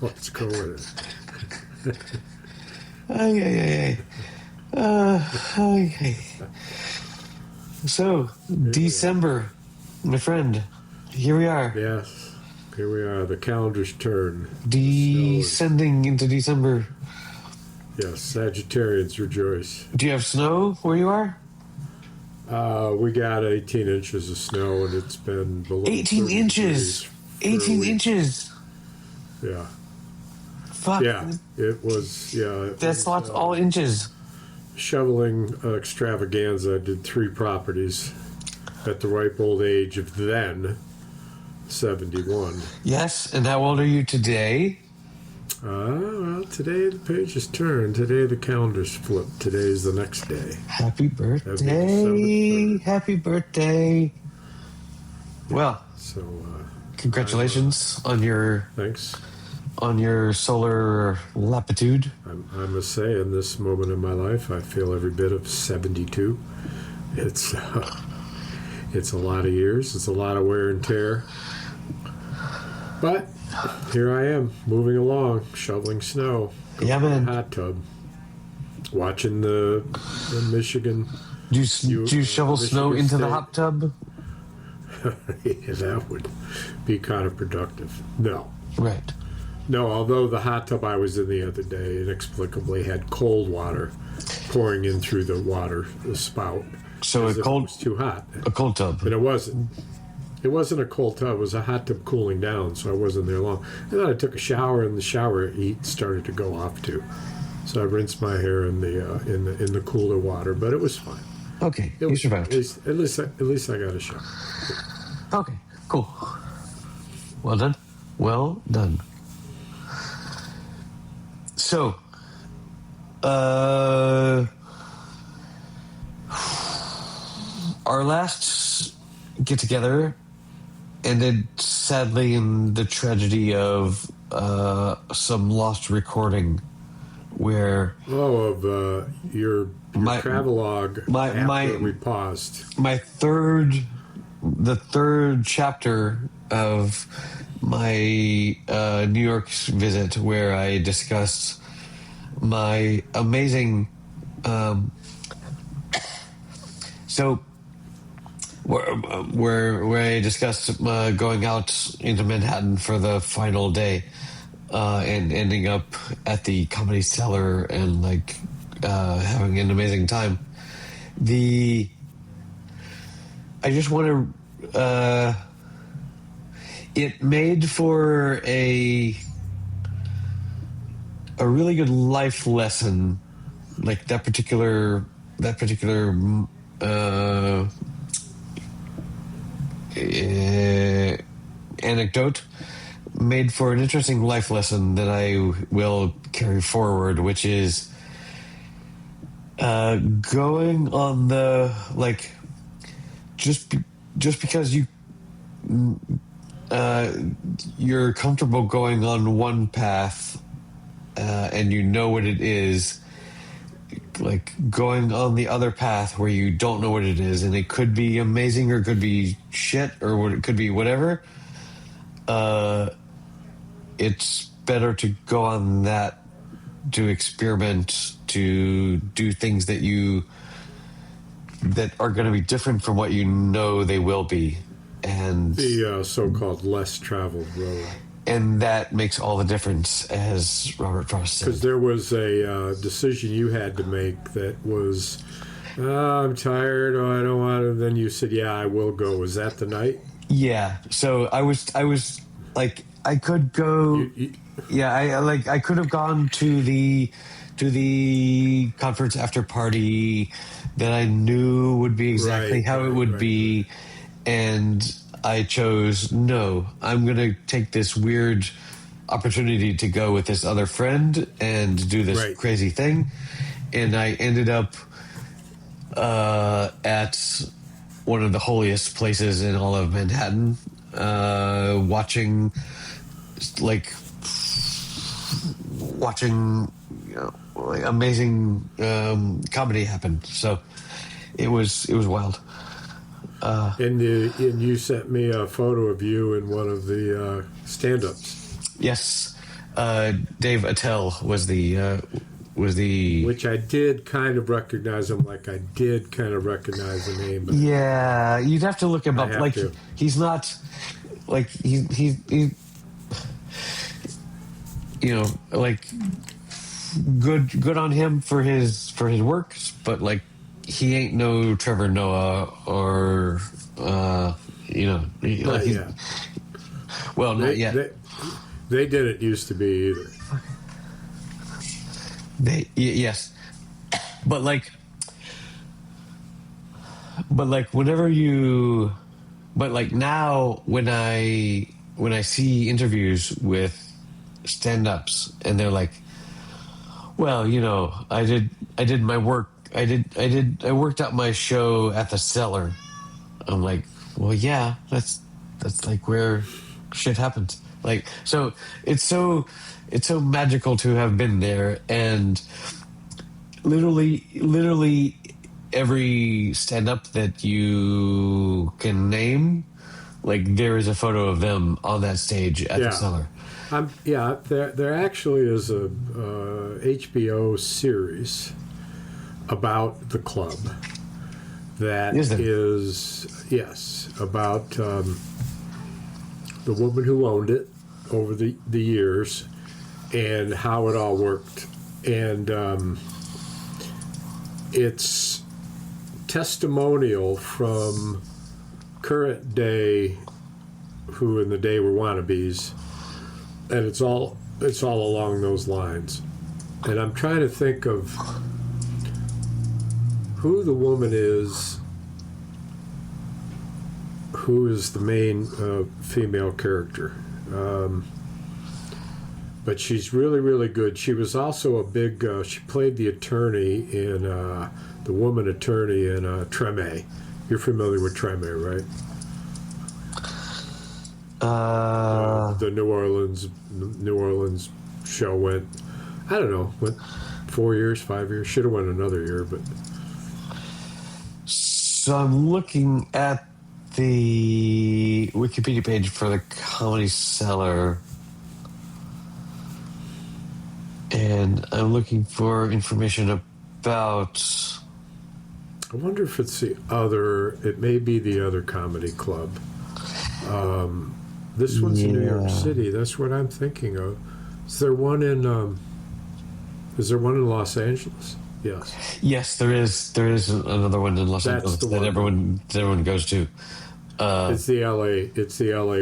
Let's go with it. Okay. So, December, my friend, here we are. Yes, here we are. The calendar's turn. Descending into December. Yes, Sagittarians rejoice. Do you have snow where you are? We got 18 inches of snow, and it's been below 18 inches. 18 inches. Yeah. Fuck. Yeah, it was. Yeah, that's lots. All inches. Shoveling extravaganza. I did 3 properties at the ripe old age of then 71. Yes, and how old are you today? Well, today the page is turned. Today the calendar's flipped. Today's the next day. Happy birthday. Happy birthday. Well, so congratulations on your thanks on your solar latitude. I must say, in this moment in my life, I feel every bit of 72. It's a lot of years. It's a lot of wear and tear. But here I am, moving along, shoveling snow. Yeah, man. Hot tub. Watching the Michigan. Do you shovel snow into the hot tub? Yeah, that would be counterproductive. No. Right. No, although the hot tub I was in the other day inexplicably had cold water pouring in through the spout. So it was too hot. A cold tub. But it wasn't. It wasn't a cold tub. It was a hot tub cooling down, so I wasn't there long. And then I took a shower, and the shower heat started to go off too. So I rinsed my hair in the cooler water, but it was fine. Okay, you survived. At least I got a shower. Okay, cool. Well done. Well done. So, our last get together ended sadly in the tragedy of some lost recording where your travelogue after we paused. The third chapter of my New York visit, where I discussed my amazing where I discussed going out into Manhattan for the final day and ending up at the Comedy Cellar and having an amazing time. I just want to. It made for a really good life lesson, like that particular anecdote made for an interesting life lesson that I will carry forward, which is going on the just because you're comfortable going on one path and you know what it is, like going on the other path where you don't know what it is, and it could be amazing or it could be shit or it could be whatever. It's better to go on that, to experiment, to do things that are going to be different from what you know they will be. And the so-called less traveled road. And that makes all the difference, as Robert Frost said. Because there was a decision you had to make that was, I'm tired, I don't want to. Then you said, yeah, I will go. Was that the night? Yeah. So I was like, I could go. I could have gone to the conference after party that I knew would be exactly how it would be. And I chose, no, I'm going to take this weird opportunity to go with this other friend and do this crazy thing. And I ended up at one of the holiest places in all of Manhattan, watching amazing comedy happen. So it was wild. And you sent me a photo of you in one of the stand-ups. Yes. Dave Attell was the Which I did kind of recognize him. Like I did kind of recognize the name. But yeah. You'd have to look him up. Like to. he's not like he you know, like good on him for his work, but like he ain't no Trevor Noah or you know, Not yet. Well, not yet. They didn't used to be either. Yes, but like whenever you, but like now when I see interviews with stand-ups and they're like, well, you know, I did my work. I worked out my show at the Cellar. I'm like, well, yeah, that's like where shit happens. Like, so it's so magical to have been there, and literally every stand-up that you can name, like there is a photo of them on that stage at the Cellar. There actually is a HBO series about the club that is yes, about the woman who owned it over the years and how it all worked. And it's testimonial from current day who in the day were wannabes, and it's all along those lines. And I'm trying to think of who the woman is who is the main female character. But she's really, really good. She was also a big, she played the attorney in, the woman attorney in Treme. You're familiar with Treme, right? The New Orleans show went, I don't know, went 4 years, 5 years. Should have went another year, but. So I'm looking at the Wikipedia page for the Comedy Cellar, and I'm looking for information about. I wonder if it's it may be the other comedy club. This one's in New York City. That's what I'm thinking of. Is there one in Los Angeles? Yes. Yes, there is. There is another one in Los Angeles that everyone goes to. It's the LA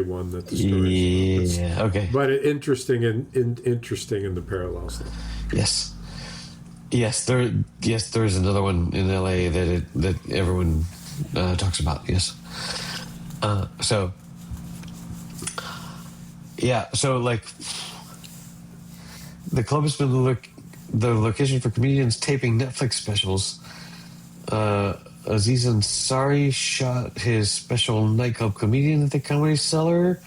one that the story is. Yeah. Okay. But interesting in the parallels. Yes. Yes, there is another one in LA that everyone talks about. Yes. So like the club has been the location for comedians taping Netflix specials. Aziz Ansari shot his special nightclub comedian at the Comedy Cellar.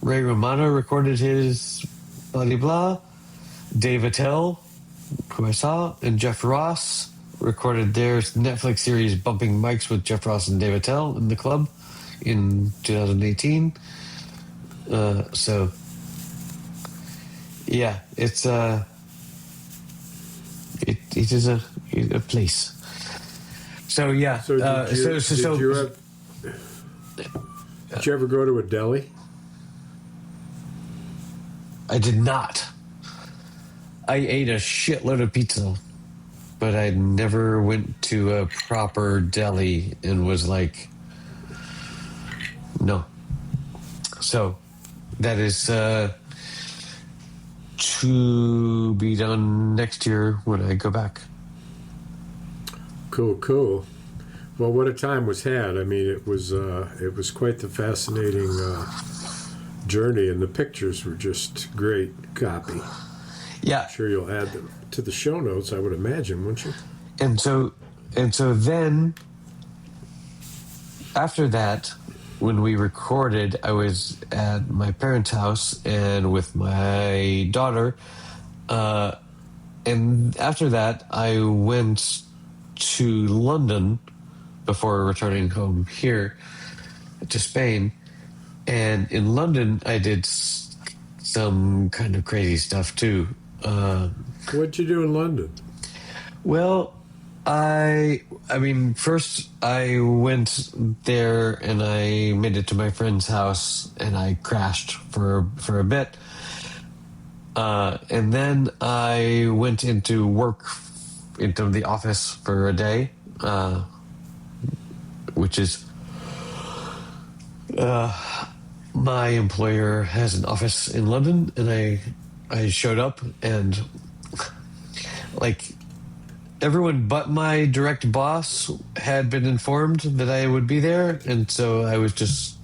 Ray Romano recorded his blah blah blah. Dave Attell, who I saw, and Jeff Ross recorded their Netflix series Bumping Mics with Jeff Ross and Dave Attell in the club in 2018. So yeah, it's it is a place. So yeah. So did you ever go to a deli? I did not. I ate a shitload of pizza, but I never went to a proper deli and was like, no. So that is to be done next year when I go back. Cool. Well, what a time was had. I mean, it was quite the fascinating journey, and the pictures were just great copy. Yeah. I'm sure you'll add them to the show notes, I would imagine, wouldn't you? And so then after that, when we recorded, I was at my parents' house and with my daughter. And after that, I went to London before returning home here to Spain. And in London, I did some kind of crazy stuff too. What'd you do in London? Well, I mean, first I went there and I made it to my friend's house and I crashed for a bit. And then I went into the office for a day, which is my employer has an office in London, and I showed up and like everyone but my direct boss had been informed that I would be there, and so I was just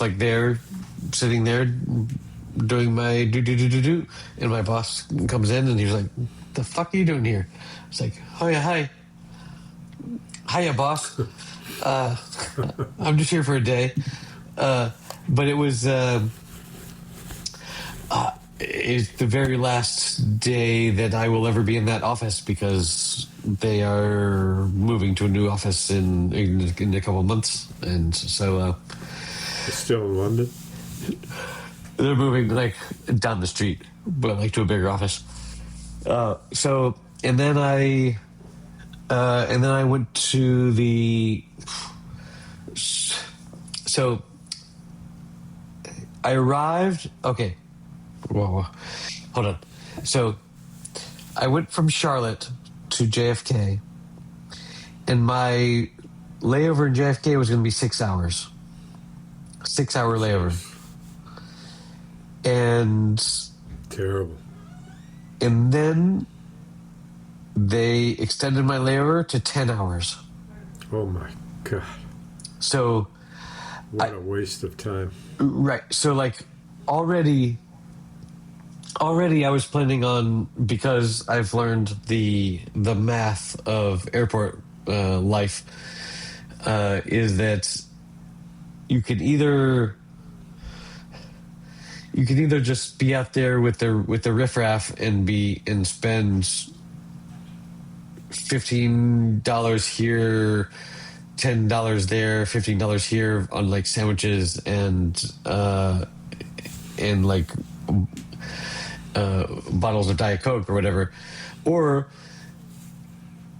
like there, sitting there, doing my do, and my boss comes in and he's like, "The fuck are you doing here?" It's like, "Oh yeah, hiya, boss. I'm just here for a day." But it was it's the very last day that I will ever be in that office because they are moving to a new office in a couple of months, and so It's still in London? they're moving like down the street, but like to a bigger office. So and then I went to the. So I arrived. Okay, whoa, hold on. So I went from Charlotte to JFK, and my layover in JFK was going to be 6 hours. 6-hour layover. And terrible. And then they extended my layover to 10 hours. Oh my God. So what a waste of time. Right. So like already I was planning on, because I've learned the math of airport life, is that you can either just be out there with the riffraff and spend $15 here, $10 there, $15 here on like sandwiches and like bottles of Diet Coke or whatever, or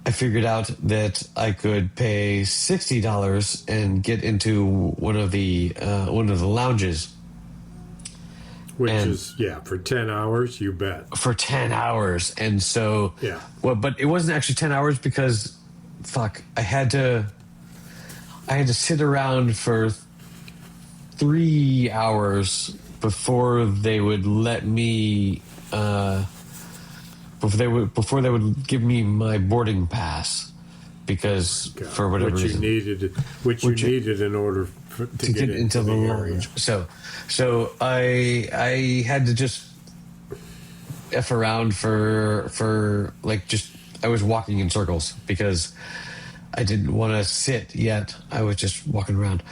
I figured out that I could pay $60 and get into one of the lounges. Which is, for 10 hours, you bet. For 10 hours. And so, yeah. Well, but it wasn't actually 10 hours because, I had to sit around for 3 hours before they would let me, before they would give me my boarding pass, because for whatever reason, which you needed in order to get into the lounge. So I had to just F around for like just, I was walking in circles because I didn't want to sit yet. I was just walking around.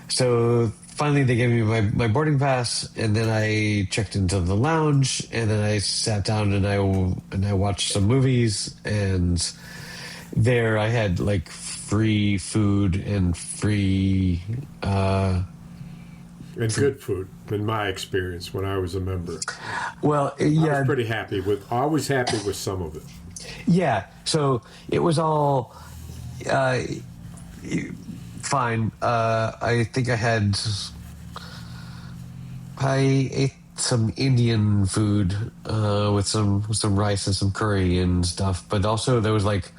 So finally they gave me my boarding pass, and then I checked into the lounge, and then I sat down and I watched some movies, and there I had like free food and free and good food, in my experience, when I was a member. Well, yeah, I was pretty happy always happy with some of it. Yeah, so it was all fine. I think I ate some Indian food with some rice and some curry and stuff, but also there was like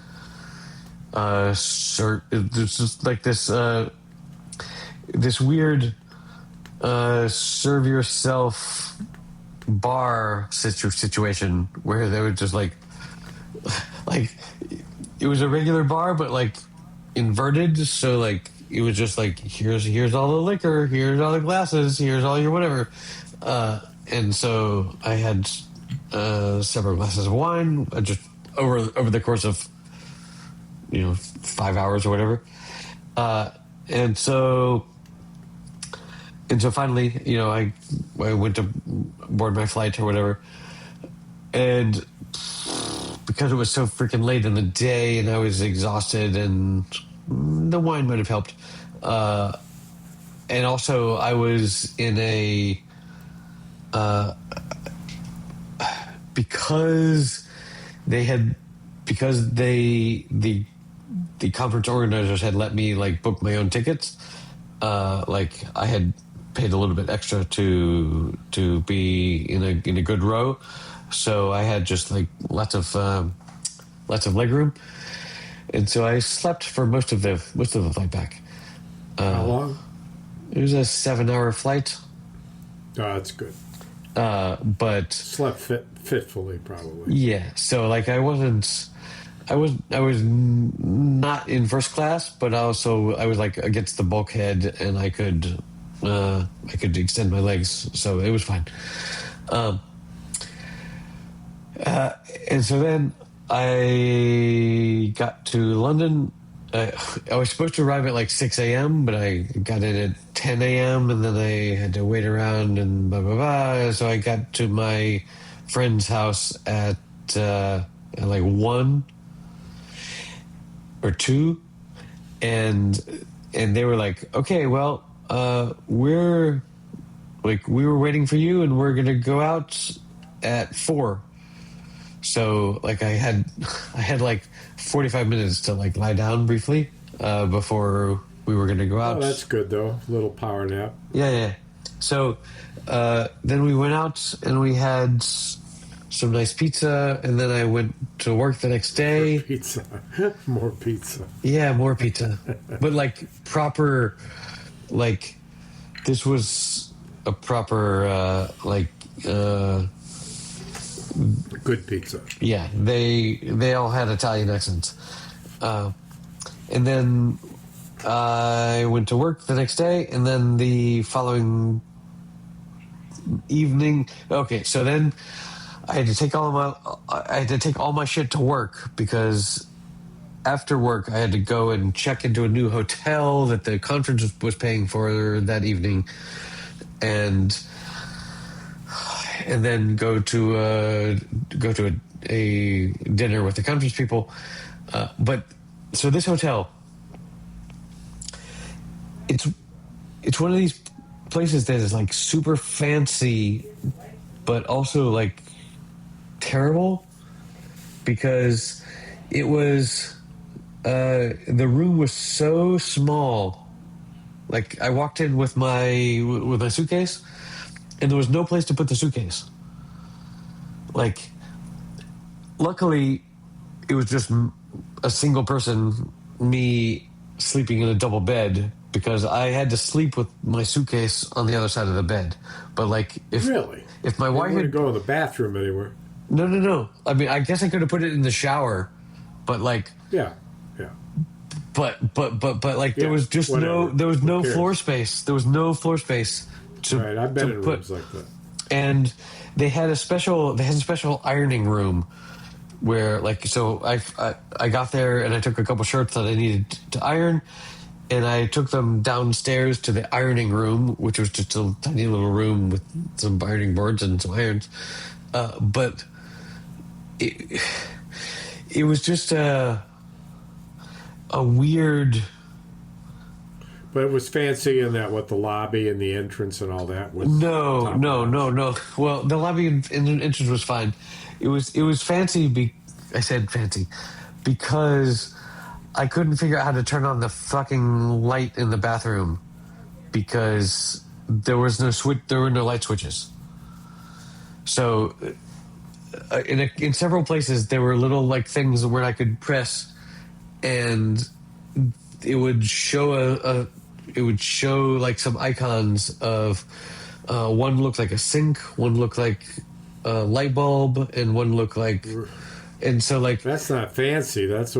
there's just like this weird serve yourself bar situation where they would just like it was a regular bar but like inverted, so like it was just like here's all the liquor, here's all the glasses, here's all your whatever, and so I had several glasses of wine just over the course of 5 hours or whatever, and so finally I went to board my flight or whatever, and because it was so freaking late in the day and I was exhausted, and the wine might have helped, and also I was in a because the conference organizers had let me like book my own tickets. Like I had paid a little bit extra to be in a good row, so I had just like lots of leg room, and so I slept for most of the flight back. How long? It was a 7-hour flight. Oh, that's good. But Slept fitfully, probably. yeah, so like I was not in first class, but also I was like against the bulkhead, and I could extend my legs, so it was fine. And so then I got to London. I was supposed to arrive at like 6 a.m., but I got in at 10 a.m., and then I had to wait around and blah, blah, blah. So I got to my friend's house at like 1 or 2, and they were like, okay, well, we were waiting for you, and we're going to go out at 4. So like I had like 45 minutes to like lie down briefly before we were going to go out. Oh, that's good though. Little power nap. Yeah. So then we went out and we had some nice pizza, and then I went to work the next day. Pizza. More pizza. Yeah, more pizza. But like proper, like this was a proper good pizza. Yeah, they all had Italian accents. And then I went to work the next day, and then the following evening. Okay, so then I had to take all my shit to work, because after work I had to go and check into a new hotel that the conference was paying for that evening, and then go to a dinner with the conference people. But so this hotel, it's one of these places that is like super fancy, but also like terrible, because it was the room was so small. Like I walked in with my suitcase, and there was no place to put the suitcase. Like, luckily, it was just a single person, me sleeping in a double bed, because I had to sleep with my suitcase on the other side of the bed. But like, if my wife had to go to the bathroom anywhere. No. I mean, I guess I could have put it in the shower, but like, yeah. But like, there was just no floor space. There was no floor space. Right, I've been in rooms like that. And they had a special ironing room where, like, so I got there and I took a couple shirts that I needed to iron, and I took them downstairs to the ironing room, which was just a tiny little room with some ironing boards and some irons. But it was just a weird. But it was fancy in that, what, the lobby and the entrance and all that was. No. Well, the lobby and entrance was fine. It was fancy. I said fancy because I couldn't figure out how to turn on the fucking light in the bathroom, because there was no switch. There were no light switches. So in several places there were little like things where I could press, and it would show like some icons of one looked like a sink, one looked like a light bulb, and one looked like, and so like that's not fancy. That's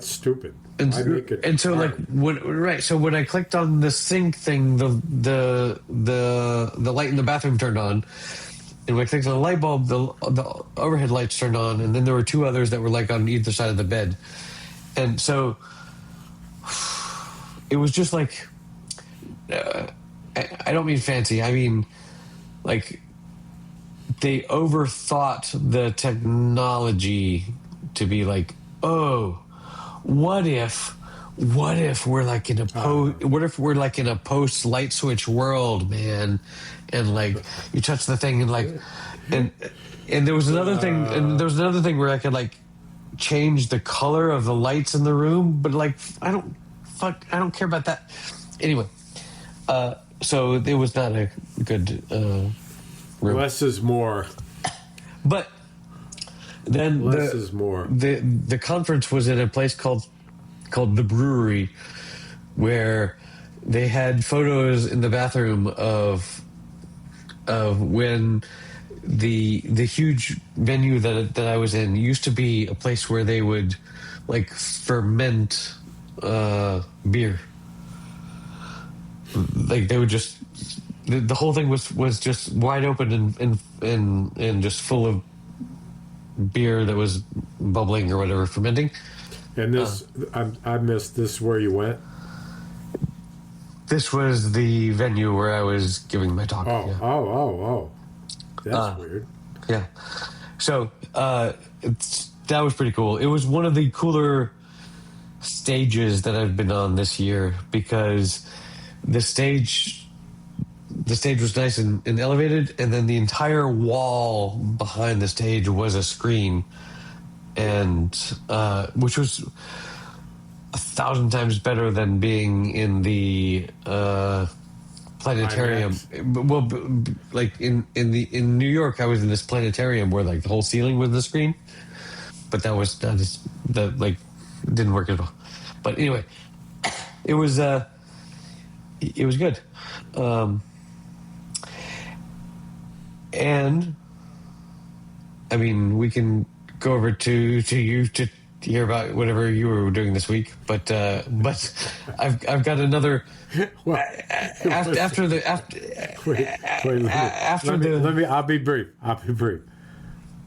stupid. And so hard. So when I clicked on the sink thing, the light in the bathroom turned on, and when I clicked on the light bulb, the overhead lights turned on, and then there were two others that were like on either side of the bed, and so it was just like, I don't mean fancy. I mean, like, they overthought the technology to be like, oh, what if what if we're like in a post light switch world, man? And like you touch the thing and like and there was another thing where I could like change the color of the lights in the room, but like I don't care about that. Anyway, so it was not a good room. Less is more. But then less is more. The conference was at a place called the Brewery, where they had photos in the bathroom of when the huge venue that I was in used to be a place where they would like ferment beer. Like they would just the whole thing was just wide open and just full of beer that was bubbling or whatever, fermenting. And this, I missed this. Where you went? This was the venue where I was giving my talk. Oh. That's weird. Yeah. So that was pretty cool. It was one of the cooler stages that I've been on this year because the stage was nice and elevated, and then the entire wall behind the stage was a screen, and which was 1,000 times better than being in the planetarium. Well, like in New York, I was in this planetarium where like the whole ceiling was the screen, but that was not just that like it didn't work at all. But anyway, it was good. And I mean, we can go over to you to hear about whatever you were doing this week, but I've got another. Well, after I'll be brief.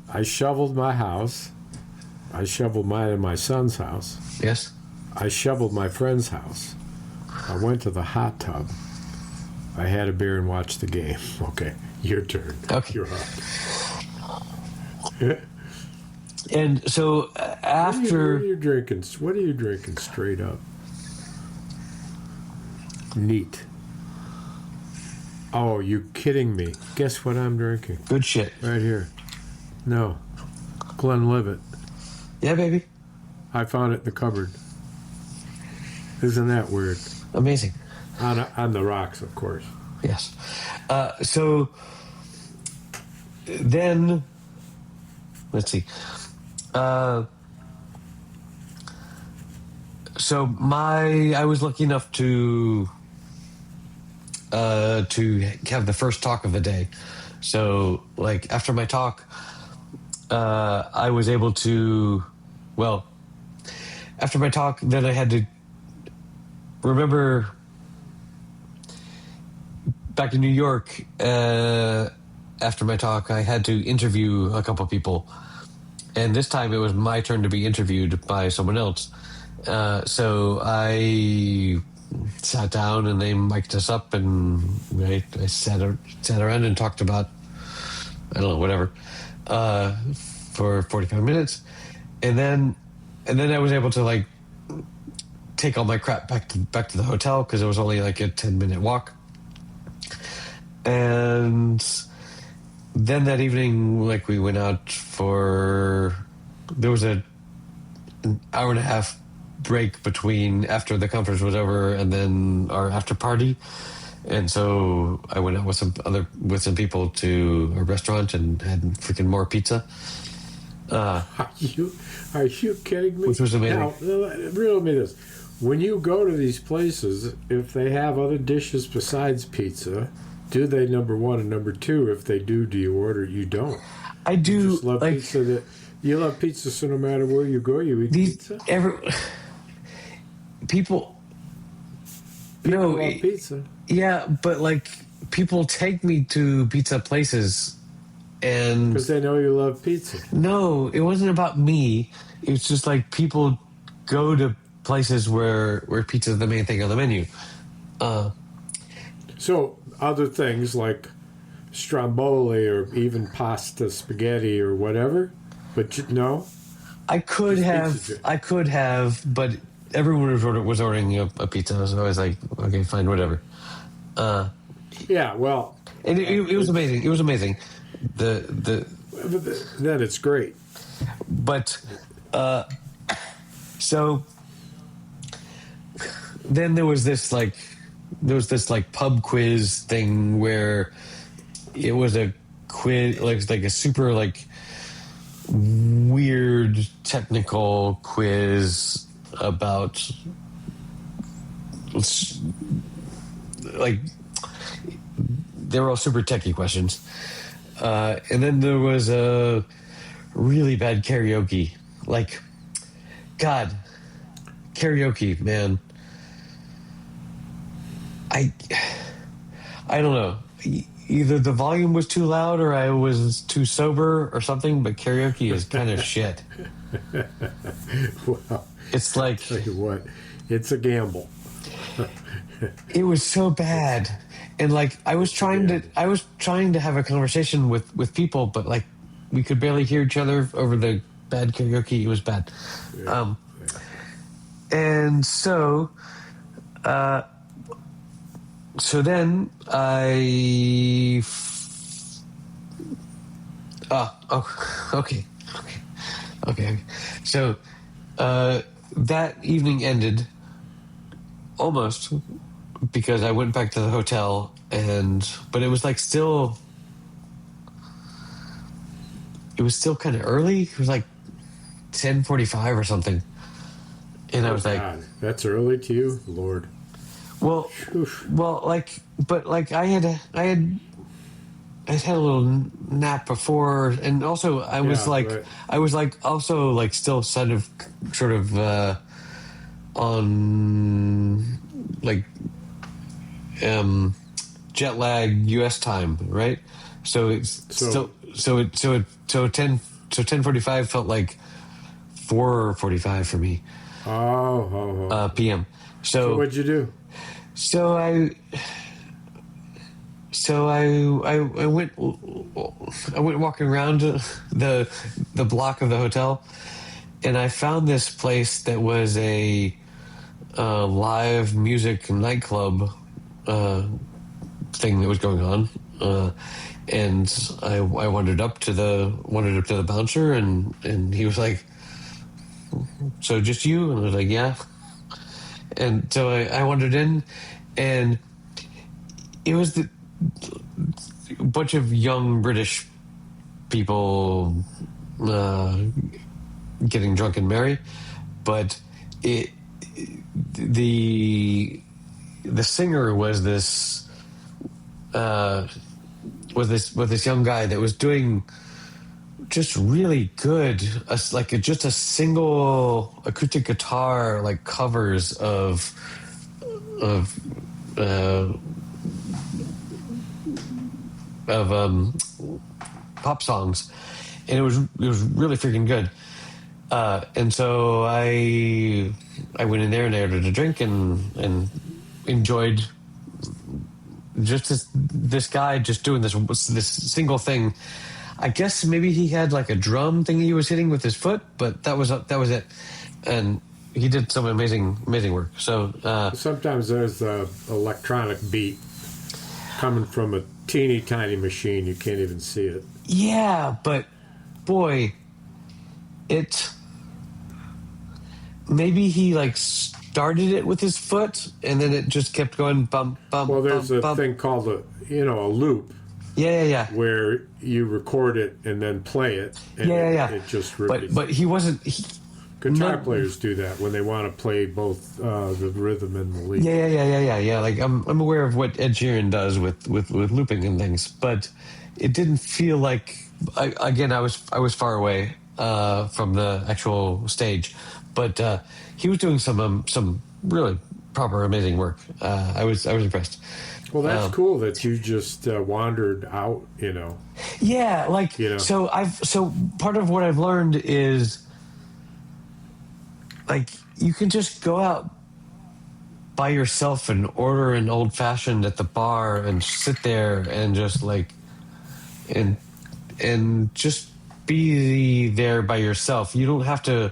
I shoveled my house. I shoveled my son's house. Yes. I shoveled my friend's house. I went to the hot tub. I had a beer and watched the game. Okay, your turn. Okay. You're up. And so after... What are you drinking? What are you drinking straight up? Neat. Oh, you kidding me? Guess what I'm drinking? Good shit. Right here. No. Glenlivet. Yeah, baby. I found it in the cupboard. Isn't that weird? Amazing. On the rocks, of course. Yes. So then, let's see. So I was lucky enough to have the first talk of the day. So like after my talk, I was able to, well, after my talk, then I had to remember back in New York, after my talk, I had to interview a couple people. And this time it was my turn to be interviewed by someone else. So I sat down and they mic'd us up and I sat around and talked about, I don't know, whatever, for 45 minutes. And then I was able to like take all my crap back to the hotel because it was only like a 10-minute walk. And then that evening, like we went out there was an hour and a half break between after the conference was over and then our after party. And so I went out with some people to a restaurant and had freaking more pizza. Are you kidding me? Which was amazing. Now, riddle me this. When you go to these places, if they have other dishes besides pizza, do they, number one, and number two, if they do you order? You don't. I do. You just love pizza. You love pizza, so no matter where you go, you eat pizza? People love pizza. Yeah, but like people take me to pizza places and... Because they know you love pizza. No, it wasn't about me. It's just like people go to places where pizza is the main thing on the menu. So other things like stromboli or even pasta, spaghetti or whatever, but no? I could have, but everyone was ordering a pizza, so I was like, okay, fine, whatever. Yeah, well, And it was amazing. It was amazing. The then it's great. But so then there was this like pub quiz thing where it was a quiz, like a super like weird technical quiz about like they were all super techie questions, and then there was a really bad karaoke. Like, God, karaoke, man. I don't know. Either the volume was too loud or I was too sober or something, but karaoke is kind of shit. Well, It's like, tell you what, it's a gamble. it was so bad. And like I was trying to have a conversation with people, but like we could barely hear each other over the bad karaoke. It was bad. Yeah. And so then okay. So that evening ended almost because I went back to the hotel, but it was like still kind of early. It was like 10:45 or something, and I was like, God, that's early to you, Lord. well, I had a little nap before, and also I was also like still sort of on like jet lag US time, right? So it's so 10:45 felt like 4:45 for me. PM. So what'd you do? So I went walking around the block of the hotel, and I found this place that was a live music nightclub thing that was going on, and I wandered up to the bouncer, and he was like, "So just you?" And I was like, "Yeah." And so I wandered in, and it was a bunch of young British people getting drunk and merry, but the singer was this young guy that was doing just really good, just a single acoustic guitar like covers of pop songs, and it was really freaking good. And so I went in there and I ordered a drink and enjoyed just this guy just doing this single thing. I guess maybe he had like a drum thing he was hitting with his foot, but that was it. And he did some amazing work. So sometimes there's a electronic beat coming from a teeny tiny machine. You can't even see it. Yeah, but boy, maybe he like started it with his foot and then it just kept going bump bump. Well, there's bump, a bump. thing called a loop. Yeah. Where you record it and then play it. And It just repeats. But he wasn't. Guitar players do that when they want to play both the rhythm and the lead. Yeah. Like I'm aware of what Ed Sheeran does with looping and things, but it didn't feel like. I was far away from the actual stage, but he was doing some really proper amazing work. I was impressed. Well, that's cool that you just wandered out. Yeah, like so part of what I've learned is like you can just go out by yourself and order an old fashioned at the bar and sit there and just like and just be there by yourself. You don't have to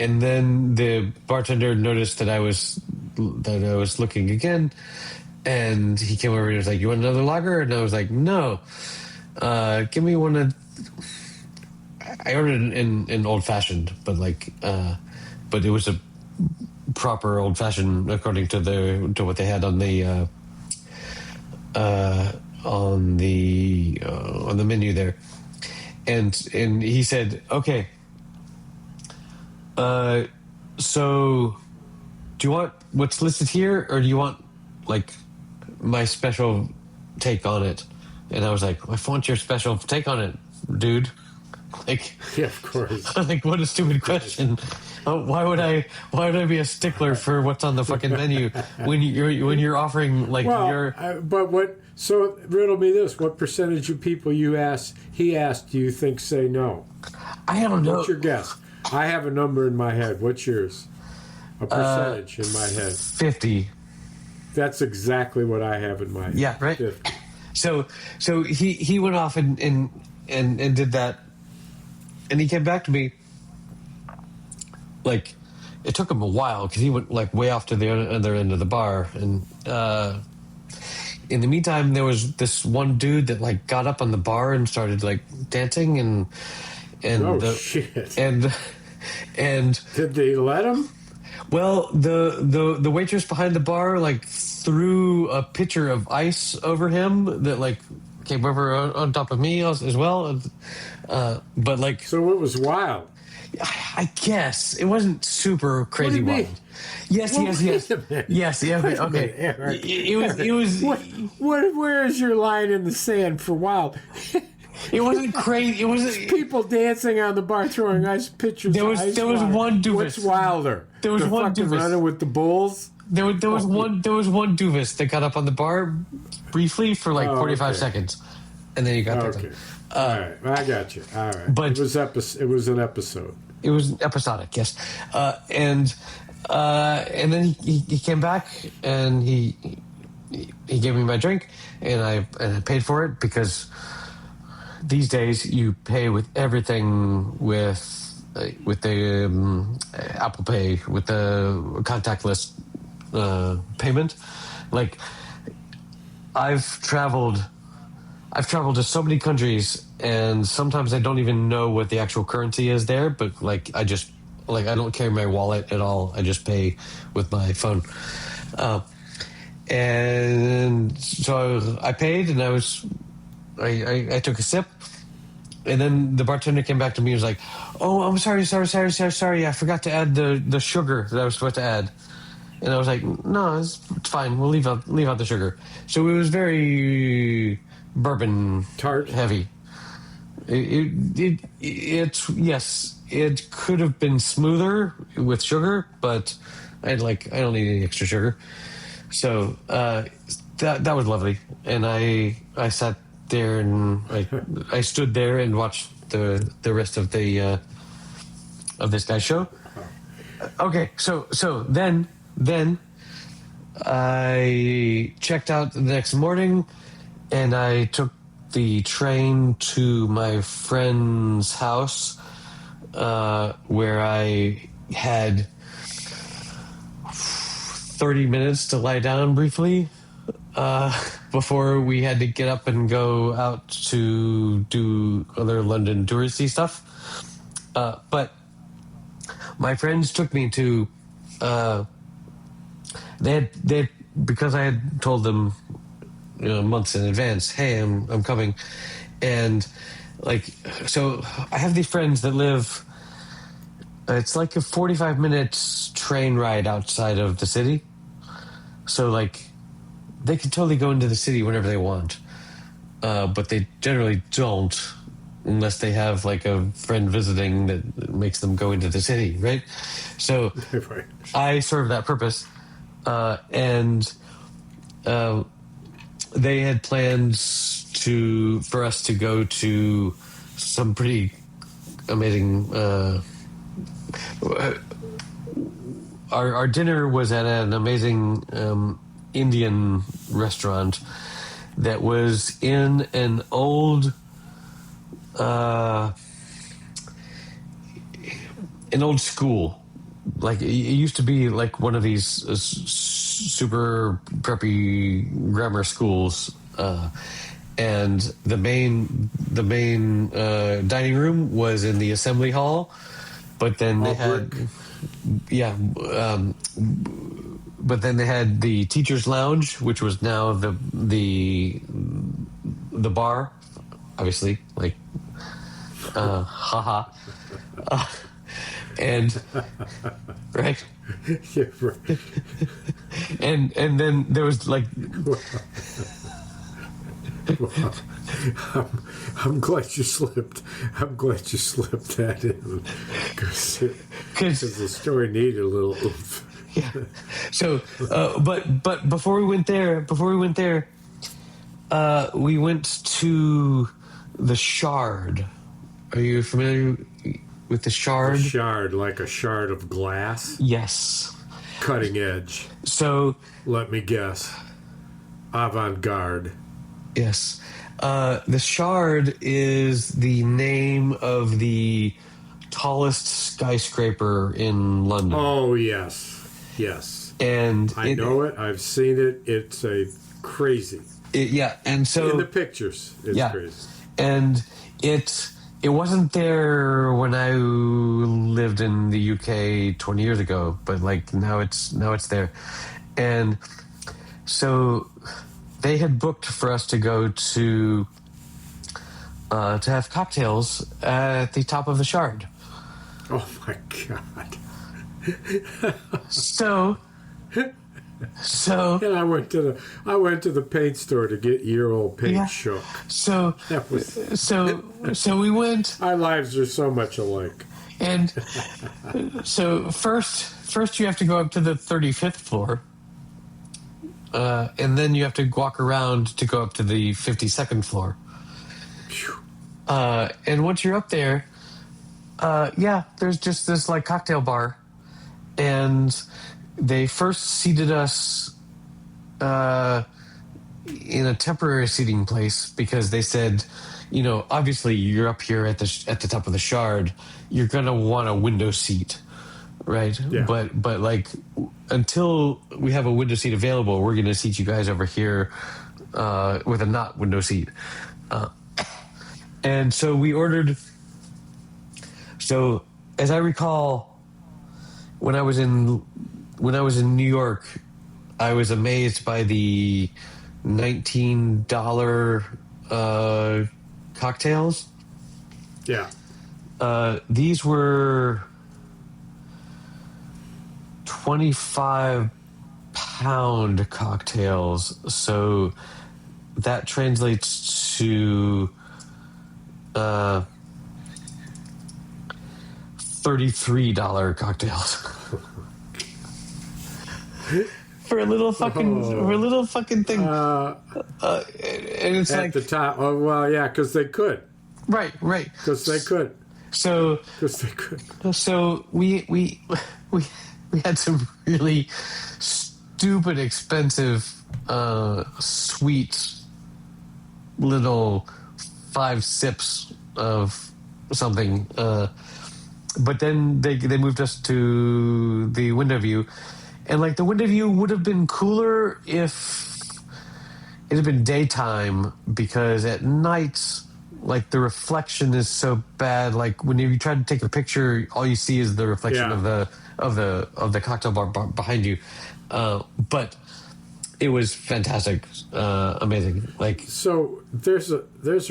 and then the bartender noticed that I was looking again, and he came over and was like, "You want another lager?" And I was like, "No, give me one of." I ordered an old fashioned, but but it was a proper old fashioned according to what they had on the menu there, and he said, "Okay, so do you want what's listed here, or do you want like my special take on it?" And I was like, "I want your special take on it, dude." Like, yeah, of course. Like, what a stupid question. Why would I be a stickler for what's on the fucking menu when you're offering like your? But what? So riddle me this: what percentage of people he asked, do you think say no? I don't know. What's your guess? I have a number in my head. What's yours? A percentage in my head. 50. That's exactly what I have in my head. Yeah, right. 50. So he went off and did that, and he came back to me. Like, it took him a while because he went like way off to the other end of the bar, and in the meantime, there was this one dude that like got up on the bar and started like dancing, and shit. and Did they let him? Well, the waitress behind the bar like threw a pitcher of ice over him that like came over on top of me as well, but like, so it was wild. I guess it wasn't super crazy wild. Yes. Okay. Erik. It was. Where is your line in the sand for wild? It wasn't crazy. It wasn't people dancing on the bar throwing ice pitchers. There was one doofus. What's wilder? There was one doofus running with the bulls. There was one doofus that got up on the bar briefly for like 45 seconds, and then he got there. Okay. All right, I got you. All right, but it was an episode. It was episodic, yes, and then he came back and he gave me my drink, and I paid for it because these days you pay with everything with the Apple Pay, with the contactless payment. Like, I've traveled to so many countries, and sometimes I don't even know what the actual currency is there, but like I don't carry my wallet at all. I just pay with my phone. And so I paid, and I took a sip, and then the bartender came back to me and was like, "Oh, I'm sorry. I forgot to add the sugar that I was supposed to add." And I was like, "No, it's fine. We'll leave out the sugar." So it was very bourbon tart heavy. It could have been smoother with sugar, but I don't need any extra sugar. So that was lovely, and I sat there and I stood there and watched the rest of this guy's show. Okay, so then I checked out the next morning, and I took the train to my friend's house, where I had 30 minutes to lie down briefly before we had to get up and go out to do other London touristy stuff. But my friends took me to they because I had told them, months in advance, "Hey, I'm coming," and so I have these friends that live. It's like a 45 minutes train ride outside of the city, so they can totally go into the city whenever they want, but they generally don't unless they have a friend visiting that makes them go into the city, right? So right. I serve that purpose, and they had plans for us to go to some pretty amazing. Our dinner was at an amazing Indian restaurant that was in an old school like it used to be like one of these super preppy grammar schools, and the main dining room was in the assembly hall, but then they All had brick. yeah, but then they had the teachers' lounge, which was now the bar, obviously, like haha, and right, Yeah, right. and then there was like Well, I'm glad you slipped. I'm glad you slipped that in because the story needed a little oomph. yeah. So, but before we went there, we went to the Shard. Are you familiar with the A Shard? shard, like a shard of glass, Yes. cutting edge. So, Let me guess, avant-garde. yes. The Shard is the name of the tallest skyscraper in London. Oh yes, yes. And I know it. I've seen it. It's a crazy. yeah, and so In the pictures, it's yeah, crazy. and it wasn't there when I lived in the UK 20 years ago, but like now it's there, and so they had booked for us to go to have cocktails at the top of the Shard. Oh my god! So And I went to the paint store to get year old paint Yeah. shook. so That was so we went. our lives are so much alike. And so first you have to go up to the 35th floor, and then you have to walk around to go up to the 52nd floor. Phew. And once you're up there, there's just this like cocktail bar, and they first seated us in a temporary seating place because they said, you know, obviously you're up here at the top of the Shard, you're gonna want a window seat, right? Yeah. But like until we have a window seat available, we're gonna seat you guys over here with a not window seat. And so we ordered. So as I recall, when I was in New York, I was amazed by the $19 cocktails. Yeah. These were 25-pound cocktails, so that translates to $33 cocktails. For a little fucking thing. And it's At like the top. Oh well, yeah, because they could. right. Because they could. So Because they could. So we had some really stupid expensive sweet little 5 sips of something, but then they moved us to the window view, and like the window view would have been cooler if it had been daytime, because at night, like the reflection is so bad. Like when you try to take a picture, all you see is the reflection Yeah. of the cocktail bar behind you. But it was fantastic, amazing. Like So there's a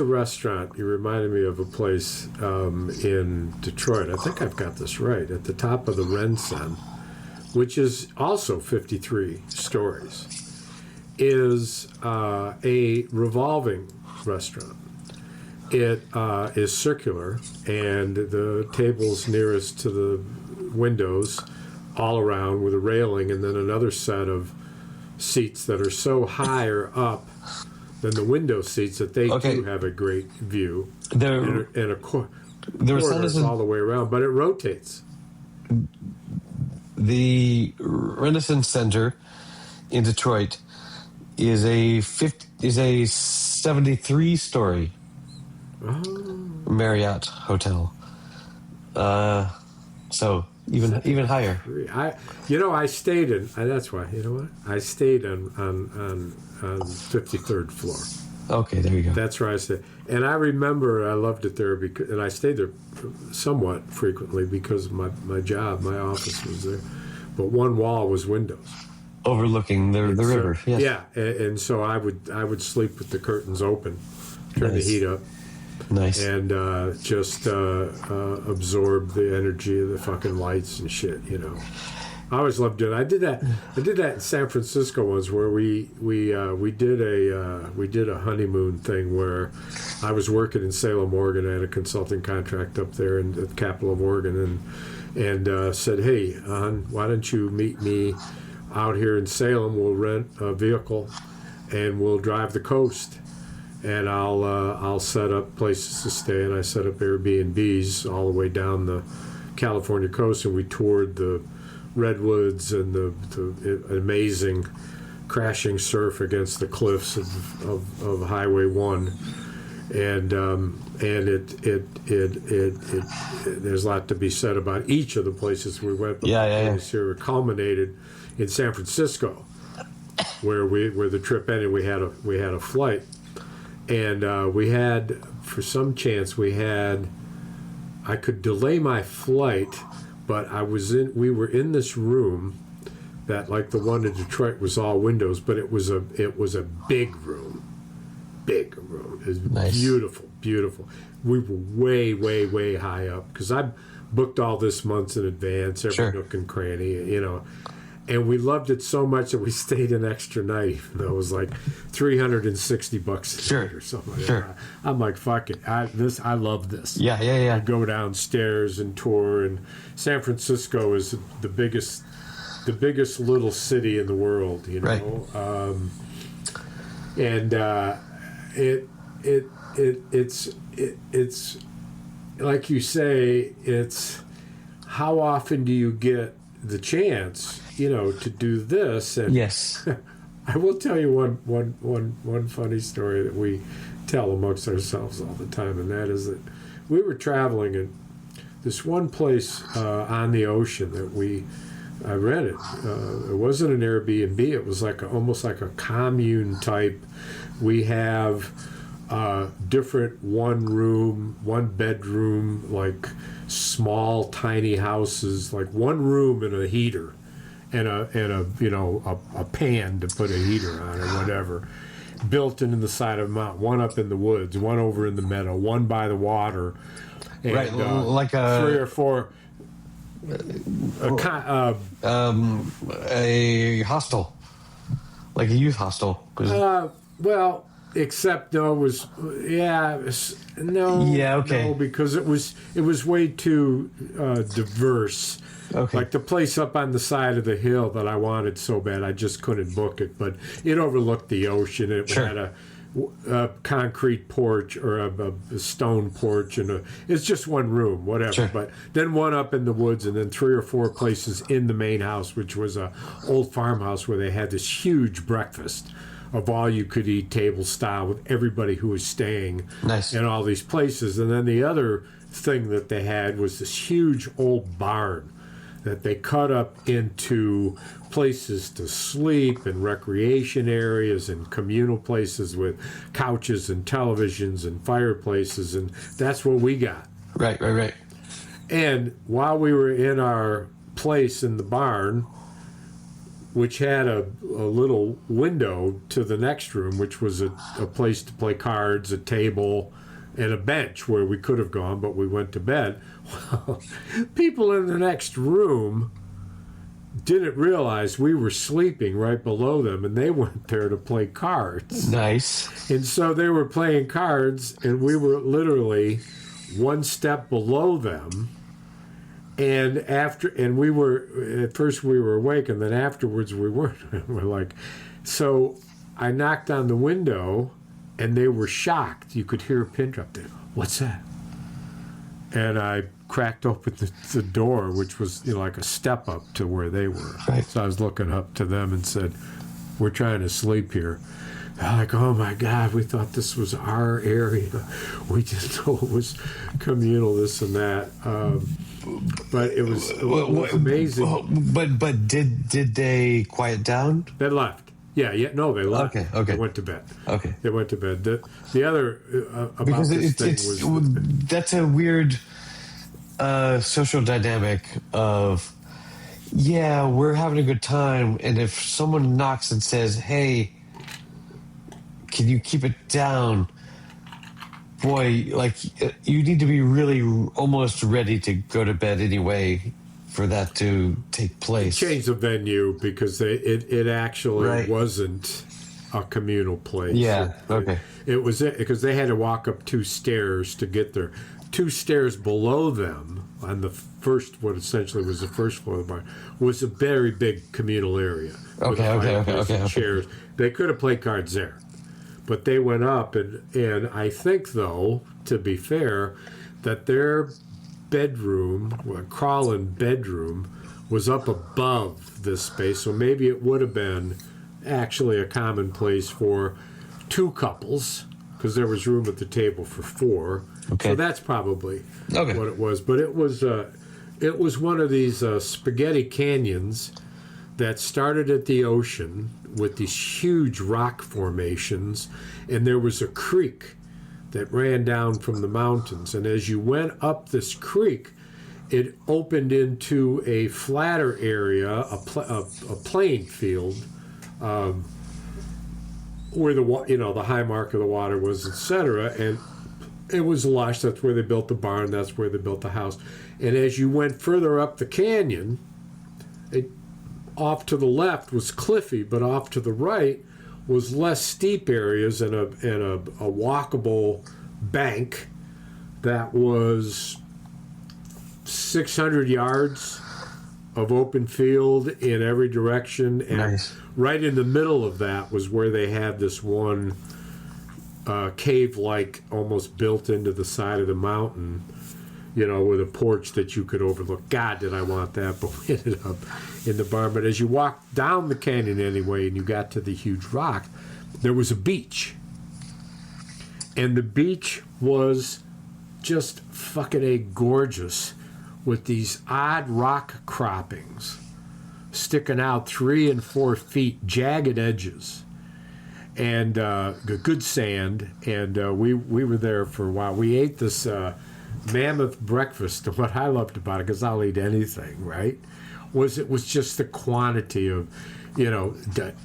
restaurant. You reminded me of a place in Detroit. I think I've got this right. At the top of the Rensen, which is also 53 stories, is a revolving restaurant. It is circular, and the tables nearest to the windows all around with a railing, and then another set of seats that are so higher up than the window seats that they do have a great view. the And a the corridors all the way around, but it rotates. the Renaissance Center in Detroit is a 73-story Marriott hotel. So even higher. I stayed in. That's why. You know what? I stayed on 53rd floor. Okay, there you go. That's where I stayed, and I remember I loved it there because, and I stayed there somewhat frequently because of my job. My office was there, but one wall was windows overlooking the river. Yes. Yeah, and so I would sleep with the curtains open, turn the heat up. Nice. And just absorb the energy of the fucking lights and shit, you know. I always loved it. I did that in San Francisco once, where we did a honeymoon thing where I was working in Salem, Oregon. I had a consulting contract up there in the capital of Oregon, and said, "Hey, hon, why don't you meet me out here in Salem? We'll rent a vehicle, and we'll drive the coast." And I'll set up places to stay, and I set up Airbnbs all the way down the California coast, and we toured the redwoods and the amazing crashing surf against the cliffs of Highway 1, and there's a lot to be said about each of the places we went. But here culminated in San Francisco, where the trip ended. We had a flight. And we had, for some chance, I could delay my flight, but we were in this room that, like the one in Detroit, was all windows, but it was a big room. It was nice. Beautiful. We were way, way, way high up, because I booked all this months in advance, every nook and cranny, you know. And we loved it so much that we stayed an extra night, even though it was like $360 a night or something like that. I'm like, fuck it. I love this. Yeah. I go downstairs and tour, and San Francisco is the biggest little city in the world, you know. Right. It's like you say, it's how often do you get the chance, you know, to do this? And yes. I will tell you one funny story that we tell amongst ourselves all the time, and that is that we were traveling in this one place on the ocean that I rented. It wasn't an Airbnb. It was almost like a commune type. We have different one bedroom, like small tiny houses, like one room and a heater and a pan to put a heater on or whatever, built into the side of a mountain, one up in the woods, one over in the meadow, one by the water, and, right, like a 3 or 4 a hostel, like a youth hostel. Well, except no, because it was way too diverse. Okay. Like the place up on the side of the hill that I wanted so bad, I just couldn't book it. But it overlooked the ocean. It had a concrete porch or a stone porch, and it's just one room, whatever. Sure. But then one up in the woods, and then 3 or 4 places in the main house, which was a old farmhouse where they had this huge breakfast of all-you-could-eat table style with everybody who was staying in all these places. And then the other thing that they had was this huge old barn that they cut up into places to sleep and recreation areas and communal places with couches and televisions and fireplaces, and that's what we got. Right. And while we were in our place in the barn, which had a little window to the next room, which was a place to play cards, a table, and a bench where we could have gone, but we went to bed. Well, people in the next room didn't realize we were sleeping right below them, and they went there to play cards. Nice. And so they were playing cards, and we were literally one step below them. And we were, at first we were awake, and then afterwards we weren't. We're like, so I knocked on the window, and they were shocked. You could hear a pin drop there. What's that? And I cracked open the door, which was like a step up to where they were. Right. So I was looking up to them and said, we're trying to sleep here. They're like, oh my God, we thought this was our area. We didn't know it was communal, this and that. But it was amazing. But did they quiet down? They left. Yeah. No, they left. Okay. They went to bed. Okay. They went to bed. The other about Because this thing was that's a weird social dynamic of, yeah, we're having a good time, and if someone knocks and says, "Hey, can you keep it down?" Boy, like, you need to be really almost ready to go to bed anyway for that to take place. Change the venue because it actually wasn't a communal place. Yeah. Okay. It was because they had to walk up 2 stairs to get there. 2 stairs below them, on the first, what essentially was the first floor of the bar, was a very big communal area. Okay. Chairs. They could have played cards there. But they went up, and I think, though, to be fair, that their bedroom, crawl-in bedroom, was up above this space. So maybe it would have been actually a common place for 2 couples, because there was room at the table for 4. Okay. So that's probably what it was. But it was one of these spaghetti canyons that started at the ocean with these huge rock formations, and there was a creek that ran down from the mountains. And as you went up this creek, it opened into a flatter area, a playing field, where the high mark of the water was, etc. And it was lush. That's where they built the barn. That's where they built the house. And as you went further up the canyon, off to the left was cliffy, but off to the right was less steep areas and a walkable bank that was 600 yards of open field in every direction. And right in the middle of that was where they had this one cave-like, almost built into the side of the mountain, with a porch that you could overlook. God, did I want that, but we ended up in the barn. But as you walked down the canyon anyway, and you got to the huge rock, there was a beach. And the beach was just fucking gorgeous, with these odd rock croppings sticking out 3 and 4 feet, jagged edges, and good sand. And we were there for a while. We ate this mammoth breakfast. And what I loved about it, because I'll eat anything, right, it was just the quantity of,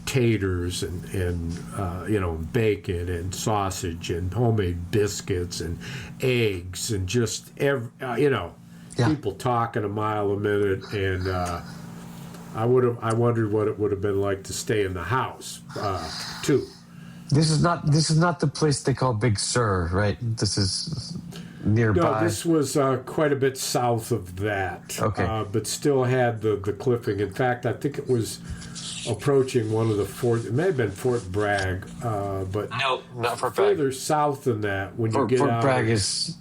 taters and bacon and sausage and homemade biscuits and eggs and just people talking a mile a minute. And I wondered what it would have been like to stay in the house too. This is not the place they call Big Sur, right? This is nearby. No, this was quite a bit south of that. Okay. But still had the cliffing. In fact, I think it was approaching one of the forts. It may have been Fort Bragg, but no, not Fort Bragg. Bragg. Further south than that, when you get Fort out. Bragg is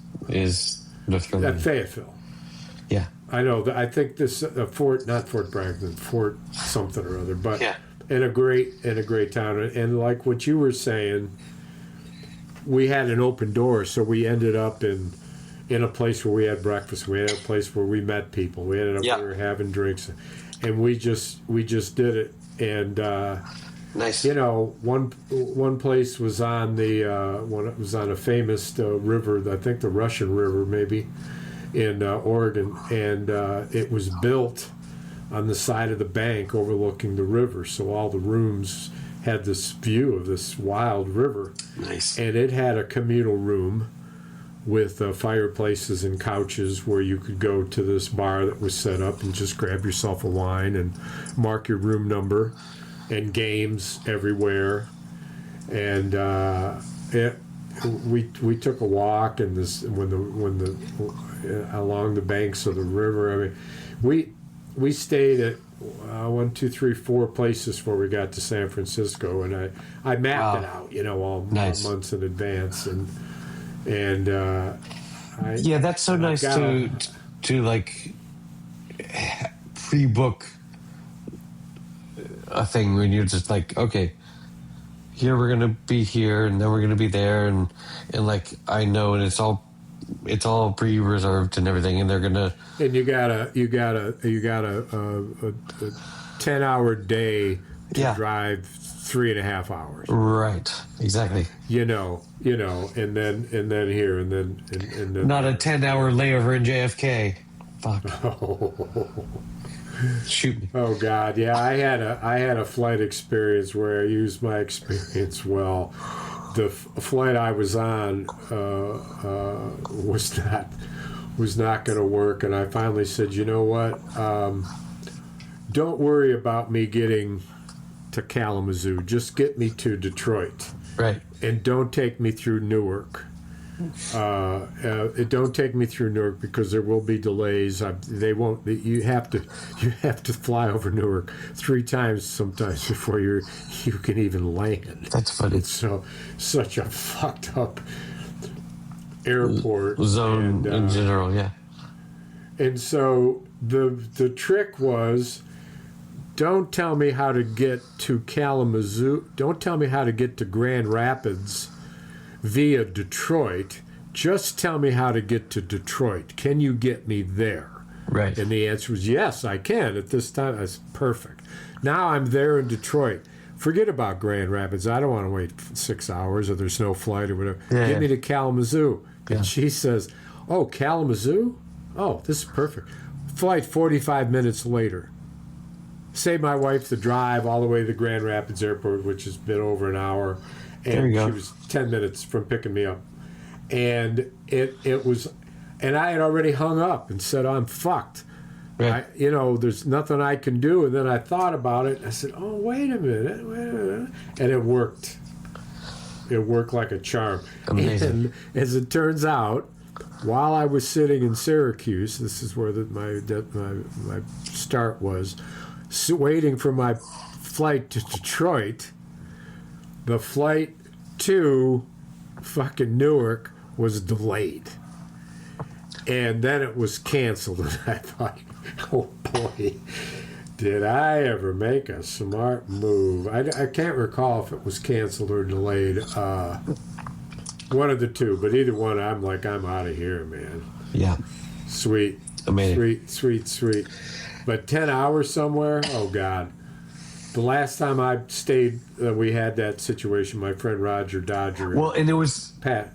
North Carolina. At Fayetteville. Yeah. I know. I think this Fort, not Fort Bragg, then Fort something or other, but yeah. in a great town. And like what you were saying, we had an open door, so we ended up in a place where we had breakfast. We had a place where we met people. We ended up we were having drinks, and we just did it. And nice. One place was on it was on a famous river. I think the Russian River, maybe, in Oregon, and it was built on the side of the bank overlooking the river, so all the rooms had this view of this wild river. Nice. And it had a communal room with fireplaces and couches where you could go to this bar that was set up and just grab yourself a wine and mark your room number, and games everywhere. And we took a walk, and along the banks of the river. I mean, we stayed at 1, 2, 3, 4 places where we got to San Francisco, and I mapped it out, all months in advance, and that's so nice to like pre-book a thing when you're just like, okay, here we're gonna be here, and then we're gonna be there, and like I know, and it's all it's all pre-reserved and everything, and they're gonna. And you got a 10-hour day to drive 3.5 hours. Right. Exactly. And then here and then Not a 10-hour layover in JFK. Fuck. Shoot me. Oh God, yeah. I had a flight experience where I used my experience well. The flight I was on was not going to work, and I finally said, you know what? Don't worry about me getting to Kalamazoo. Just get me to Detroit. Right. And don't take me through Newark. Don't take me through Newark because there will be delays. They won't. You have to fly over Newark 3 times sometimes before you can even land. That's funny. It's such a fucked up airport zone in general. Yeah. And so the trick was, don't tell me how to get to Kalamazoo. Don't tell me how to get to Grand Rapids via Detroit. Just tell me how to get to Detroit. Can you get me there? Right. And the answer was yes, I can. At this time, that's perfect. Now I'm there in Detroit. Forget about Grand Rapids. I don't want to wait 6 hours or there's no flight or whatever. Get me to Kalamazoo. And she says, oh, Kalamazoo? Oh, this is perfect. Flight 45 minutes later. Saved my wife the drive all the way to the Grand Rapids Airport, which has been over an hour. And she was 10 minutes from picking me up. And it was, and I had already hung up and said, I'm fucked. Right. There's nothing I can do. And then I thought about it. And I said, oh, wait a minute. And it worked. It worked like a charm. Amazing. And as it turns out, while I was sitting in Syracuse, this is where my start was, waiting for my flight to Detroit, the flight to fucking Newark was delayed. And then it was canceled. And I thought, oh boy, did I ever make a smart move. I can't recall if it was canceled or delayed. One of the two, but either one, I'm out of here, man. Yeah. Sweet. Amazing. Sweet. But 10 hours somewhere? Oh, God. The last time I stayed, we had that situation, my friend Roger Dodger. Well, and it was... Pat.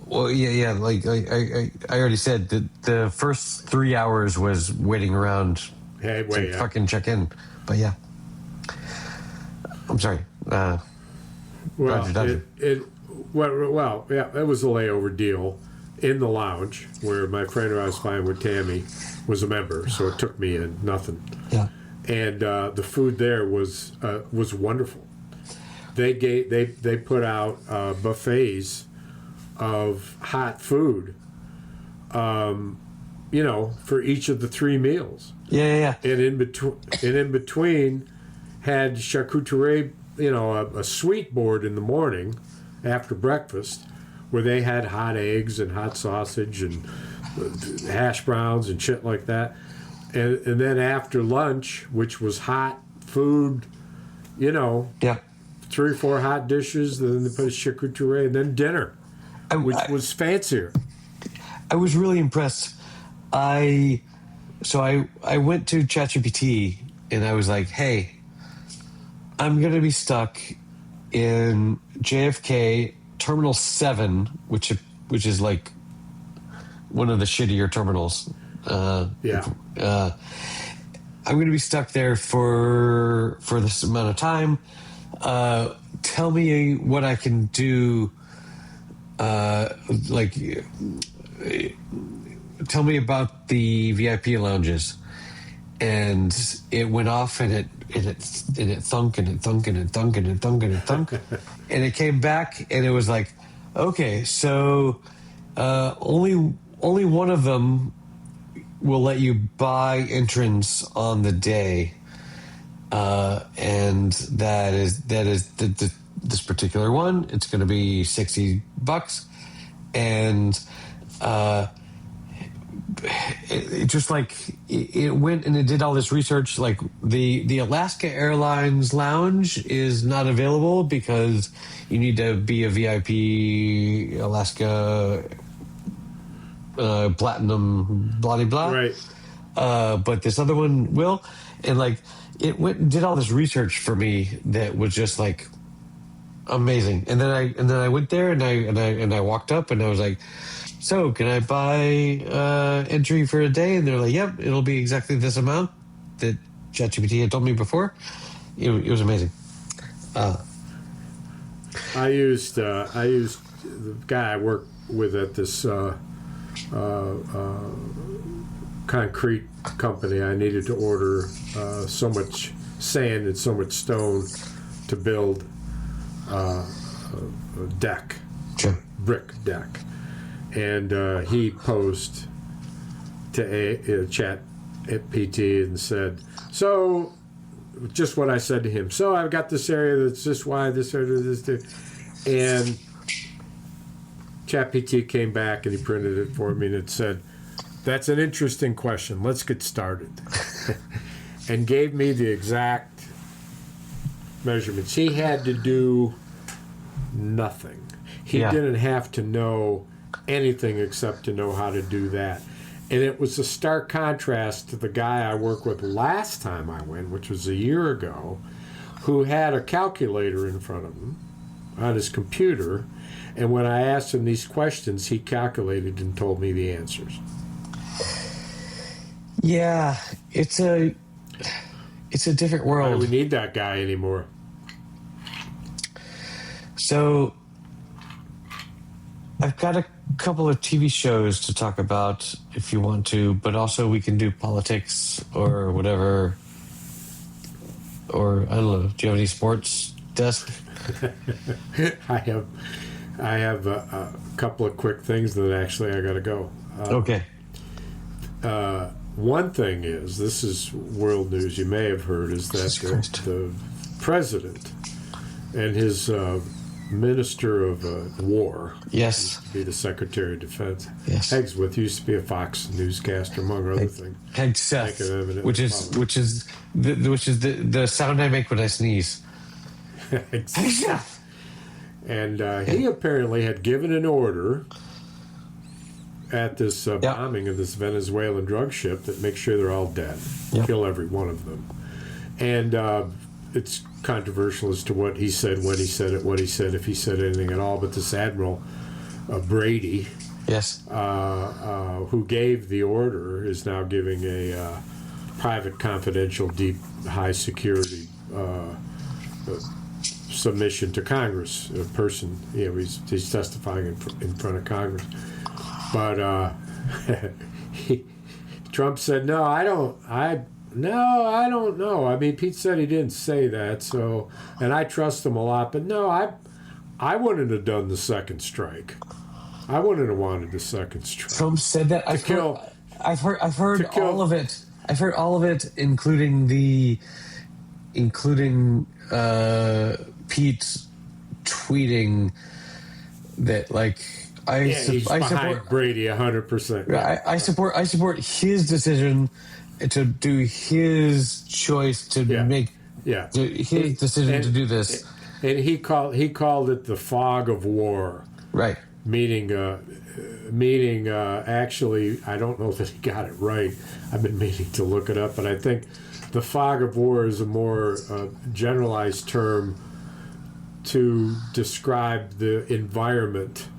Well, yeah. Like, I already said that the first 3 hours was waiting around to fucking check in. But, yeah. I'm sorry. Roger Dodger. It was a layover deal in the lounge where my friend who I was flying with, Tammy, was a member, so it took me in nothing. Yeah. And the food there was wonderful. They put out buffets of hot food, for each of the 3 meals. Yeah. And in between had charcuterie, a sweet board in the morning after breakfast, where they had hot eggs and hot sausage and hash browns and shit like that. And then after lunch, which was hot food, 3 or 4 hot dishes, then they put a charcuterie, and then dinner, which was fancier. I was really impressed. I went to ChatGPT and I was like, hey, I'm going to be stuck in JFK Terminal 7, which is like one of the shittier terminals. I'm going to be stuck there for this amount of time. Tell me what I can do. Tell me about the VIP lounges. And it went off, and it thunk, and it thunk, and it thunk, and it thunk, and it thunk. And it came back, and it was like, okay, so only one of them will let you buy entrance on the day, and that is this particular one. It's going to be $60, and it just like it went and it did all this research. Like the Alaska Airlines lounge is not available because you need to be a VIP Alaska platinum, blah blah blah. Right. But this other one will, and like it went and did all this research for me that was just like amazing. And then I went there and I walked up and I was like, so can I buy entry for a day? And they're like, yep, it'll be exactly this amount that ChatGPT had told me before. It was amazing. I used the guy I work with at this concrete company. I needed to order so much sand and so much stone to build a deck, Sure. brick deck, and he posed to a chat at PT and said, so just what I said to him. So I've got this area that's this wide, this area, this, and ChatGPT came back and he printed it for me and it said, that's an interesting question. Let's get started. And gave me the exact measurements. He had to do nothing. He didn't have to know anything except to know how to do that. And it was a stark contrast to the guy I worked with last time I went, which was a year ago, who had a calculator in front of him on his computer. And when I asked him these questions, he calculated and told me the answers. Yeah, it's a different Why do world. we need that guy anymore? So I've got a couple of TV shows to talk about if you want to, but also we can do politics or whatever. Or I don't know. Do you have any sports desk? I have a couple of quick things that actually I got to go. Okay. One thing is, this is world news you may have heard, is that the president and his minister of war, Yes. used to be the Secretary of Defense, Yes. Hegsworth, used to be a Fox newscaster, among other things. Hegseth, Make it evident which is the sound I make when I sneeze. Hegseth. And he apparently had given an order at this bombing of this Venezuelan drug ship that make sure they're all dead, kill every one of them. And it's controversial as to what he said, when he said it, what he said, if he said anything at all. But this Admiral Brady, Yes. who gave the order, is now giving a private, confidential, deep, high security submission to Congress. A person, he's testifying in front of Congress. But Trump said, no, I don't know. I mean, Pete said he didn't say that, so, and I trust him a lot, but no, I wouldn't have done the second strike. I wouldn't have wanted the second strike. Trump said that. I've heard all of it. I've heard all of it, including Pete tweeting that, like, I support Brady 100%. I support his decision to do his choice to make his decision to do this. And he called it the fog of war. Right. Meaning actually, I don't know that he got it right. I've been meaning to look it up, but I think the fog of war is a more generalized term to describe the environment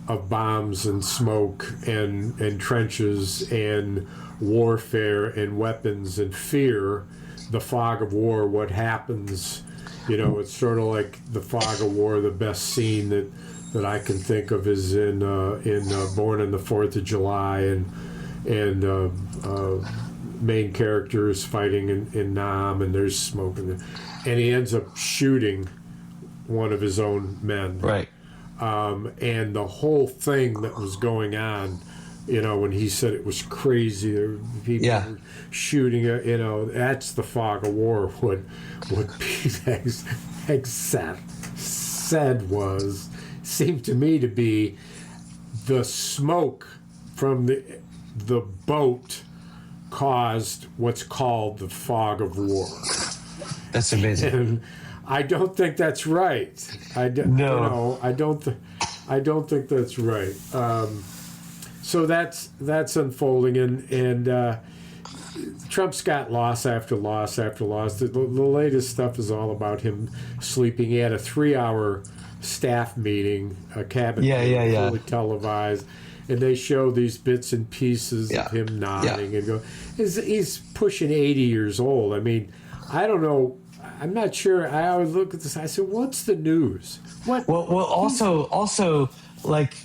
of bombs and smoke and trenches and warfare and weapons and fear. The fog of war, what happens, it's sort of like the fog of war. The best scene that I can think of is in Born on the 4th of July, and main character is fighting in Nam, and there's smoke, and he ends up shooting one of his own men. Right. And the whole thing that was going on, when he said it was crazy, there were people were shooting, that's the fog of war. What Pete Hegseth said seemed to me to be the smoke from the boat caused what's called the fog of war. That's amazing. And I don't think that's right. I don't think that's right. so that's unfolding, and Trump's got loss after loss after loss. The latest stuff is all about him sleeping. He had a 3-hour staff meeting, a cabinet meeting, fully televised, and they show these bits and pieces of him nodding and go. He's pushing 80 years old. I mean, I don't know. I'm not sure. I always look at this. I said, "What's the news?" What? Well, also, like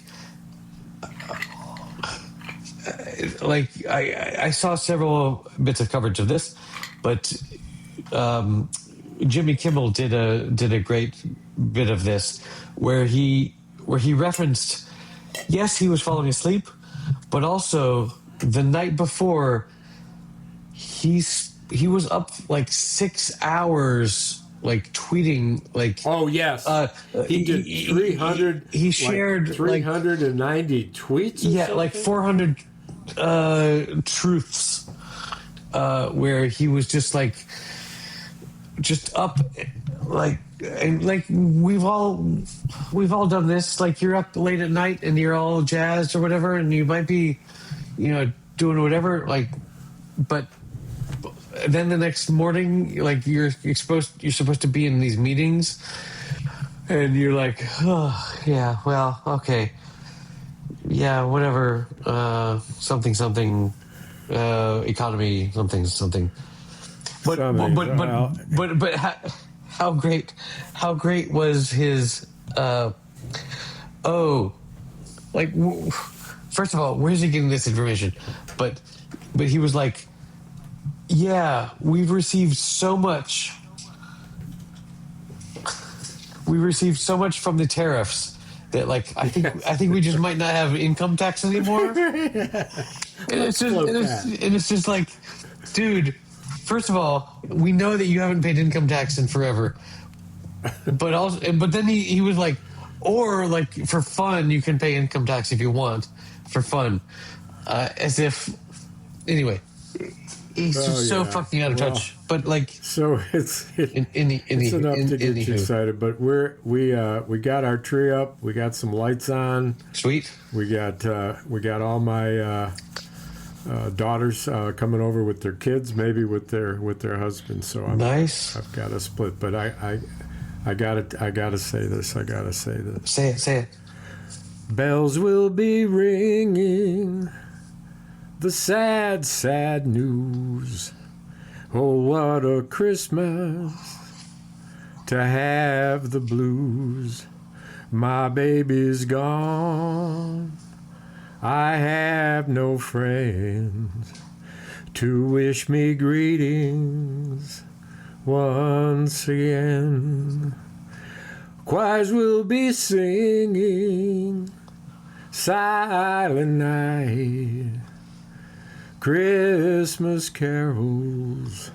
I saw several bits of coverage of this, but Jimmy Kimmel did a great bit of this where he referenced, yes, he was falling asleep, but also the night before he was up like 6 hours, like tweeting, like, oh yes, he did 300. He shared 390 tweets. Yeah, like 400 truths, where he was just up, like, and like we've all done this. Like, you're up late at night and you're all jazzed or whatever, and you might be, doing whatever, like, but then the next morning, like, you're supposed to be in these meetings, and you're like, oh yeah, well, okay, yeah, whatever, something, economy, something. But how great was his? First of all, where's he getting this information? But he was like, yeah, we've received so much. We received so much from the tariffs that, like, I think we just might not have income tax anymore. And it's just like, dude, first of all, we know that you haven't paid income tax in forever. But then he was like, or like, for fun, you can pay income tax if you want, for fun. As if, anyway, he's just so fucking out of touch. But like, so it's enough to get you excited. But we got our tree up. We got some lights on. Sweet. We got all my daughters coming over with their kids, maybe with their husbands. So nice. I've got a split, but I gotta say this. Say it. Bells will be ringing, the sad, sad news. Oh, what a Christmas to have the blues. My baby's gone. I have no friends to wish me greetings once again. Choirs will be singing Silent Night, Christmas carols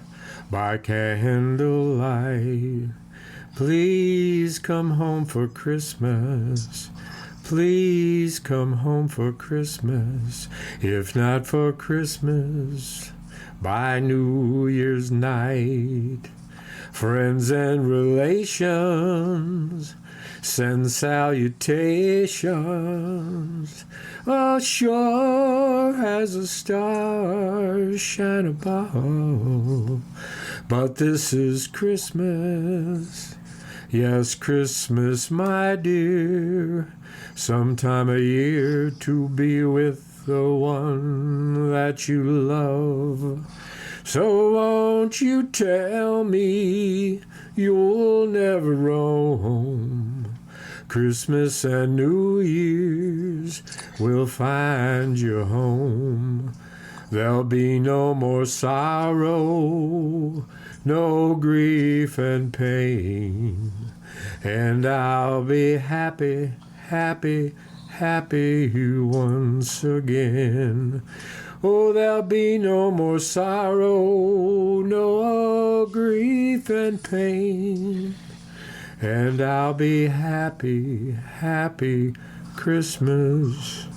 by candlelight. Please come home for Christmas. Please come home for Christmas. If not for Christmas, by New Year's night. Friends and relations send salutations. Oh, sure as a star shine above. But this is Christmas. Yes, Christmas, my dear. Sometime a year to be with the one that you love. So won't you tell me you'll never roam? Christmas and New Year's will find you home. There'll be no more sorrow, no grief and pain. And I'll be happy, happy, happy once again. Oh, there'll be no more sorrow, no grief and pain. And I'll be happy, happy Christmas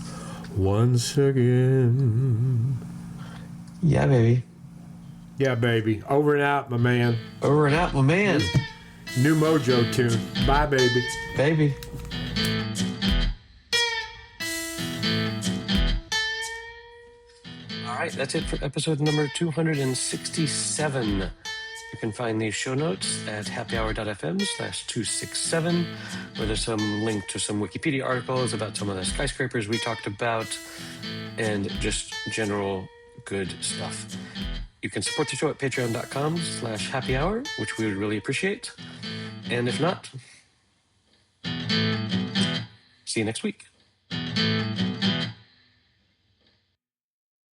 once again. Yeah, baby. Yeah, baby. Over and out, my man. Over and out, my man. New Mojo tune. Bye, baby. Baby. right, that's it for episode number 267. You can find these show notes at happyhour.fm/267, where there's some link to some Wikipedia articles about some of the skyscrapers we talked about and just general good stuff. You can support the show at patreon.com/happyhour, which we would really appreciate. And if not, see you next week.